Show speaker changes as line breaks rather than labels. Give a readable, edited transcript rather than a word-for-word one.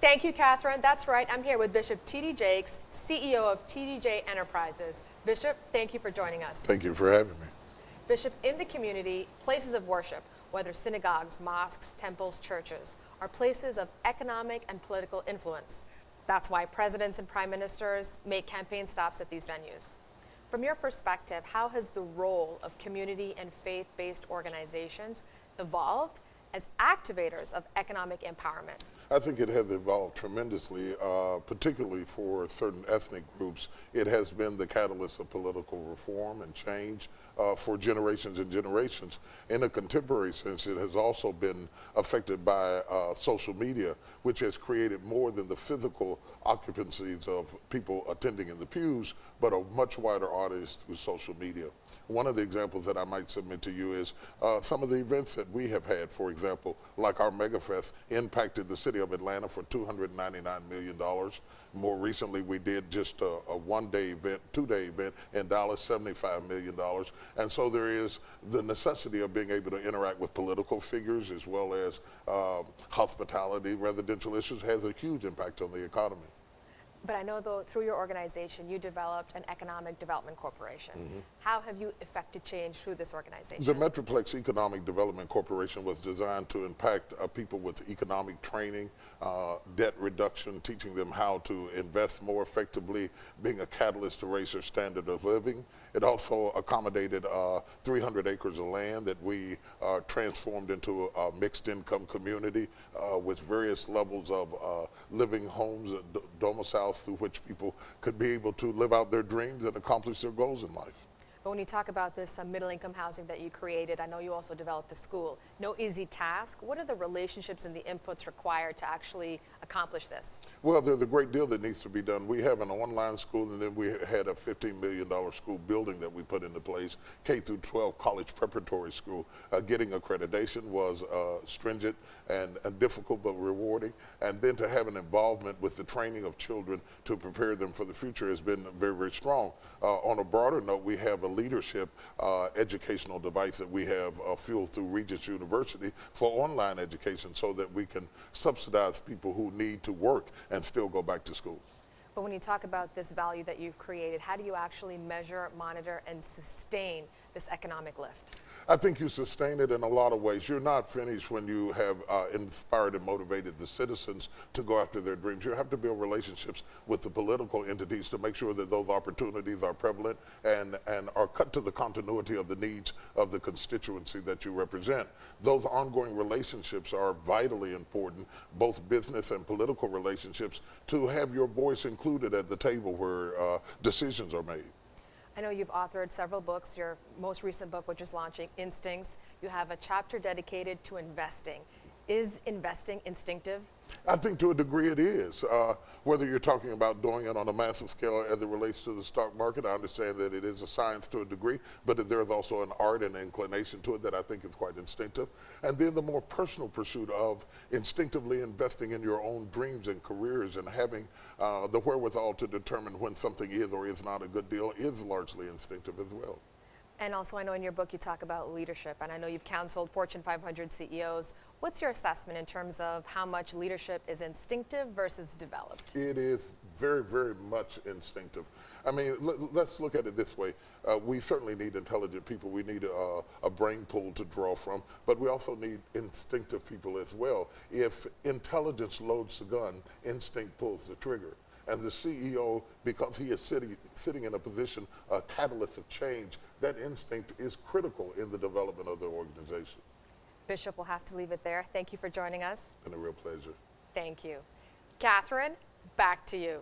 Thank you, Catherine. That's right. I'm here with Bishop T.D. Jakes, CEO of TDJ Enterprises. Bishop, thank you for joining us.
Thank you for having me.
Bishop, in the community, places of worship, whether synagogues, mosques, temples, churches, are places of economic and political influence. That's why presidents and prime ministers make campaign stops at these venues. From your perspective, how has the role of community and faith-based organizations evolved as activators of economic empowerment?
I think it has evolved tremendously, particularly for certain ethnic groups. It has been the catalyst of political reform and change for generations and generations. In a contemporary sense, it has also been affected by social media, which has created more than the physical occupancies of people attending in the pews, but a much wider audience through social media. One of the examples that I might submit to you is some of the events that we have had, for example, like our MegaFest, impacted the city of Atlanta for $299 million. More recently, we did just a one-day event, two-day event in Dallas, $75 million. And so there is the necessity of being able to interact with political figures as well as hospitality, residential issues has a huge impact on the economy.
But I know, though, through your organization, you developed an economic development corporation. How have you effected change through this organization?
The Metroplex Economic Development Corporation was designed to impact people with economic training, debt reduction, teaching them how to invest more effectively, being a catalyst to raise their standard of living. It also accommodated 300 acres of land that we transformed into a mixed income community with various levels of living homes, domiciles through which people could be able to live out their dreams and accomplish their goals in life.
But when you talk about this middle-income housing that you created, I know you also developed a school. No easy task. What are the relationships and the inputs required to actually accomplish this?
Well, there's a great deal that needs to be done. We have an online school, and then we had a $15 million school building that we put into place, K through 12 college preparatory school. Getting accreditation was stringent and difficult but rewarding. And then to have an involvement with the training of children to prepare them for the future has been very, very strong. On a broader note, we have a leadership educational device that we have fueled through Regents University for online education so that we can subsidize people who need to work and still go back to school.
But when you talk about this value that you've created, how do you actually measure, monitor, and sustain this economic lift?
I think you sustain it in a lot of ways. You're not finished when you have inspired and motivated the citizens to go after their dreams. You have to build relationships with the political entities to make sure that those opportunities are prevalent and are cut to the continuity of the needs of the constituency that you represent. Those ongoing relationships are vitally important, both business and political relationships, to have your voice included at the table where decisions are made.
I know you've authored several books. Your most recent book, which is launching, Instincts, you have a chapter dedicated to investing. Is investing instinctive?
I think to a degree it is. Whether you're talking about doing it on a massive scale as it relates to the stock market, I understand that it is a science to a degree, but there's also an art and inclination to it that I think is quite instinctive. And then the more personal pursuit of instinctively investing in your own dreams and careers and having the wherewithal to determine when something is or is not a good deal is largely instinctive as well.
And also, I know in your book you talk about leadership, and I know you've counseled Fortune 500 CEOs. What's your assessment in terms of how much leadership is instinctive versus developed?
It is very, very much instinctive. I mean, let's look at it this way. We certainly need intelligent people. We need a brain pool to draw from, but we also need instinctive people as well. If intelligence loads the gun, instinct pulls the trigger. And the CEO, because he is sitting in a position, a catalyst of change, that instinct is critical in the development of the organization.
Bishop, we'll have to leave it there. Thank you for joining us.
It's been a real pleasure.
Thank you. Catherine, back to you.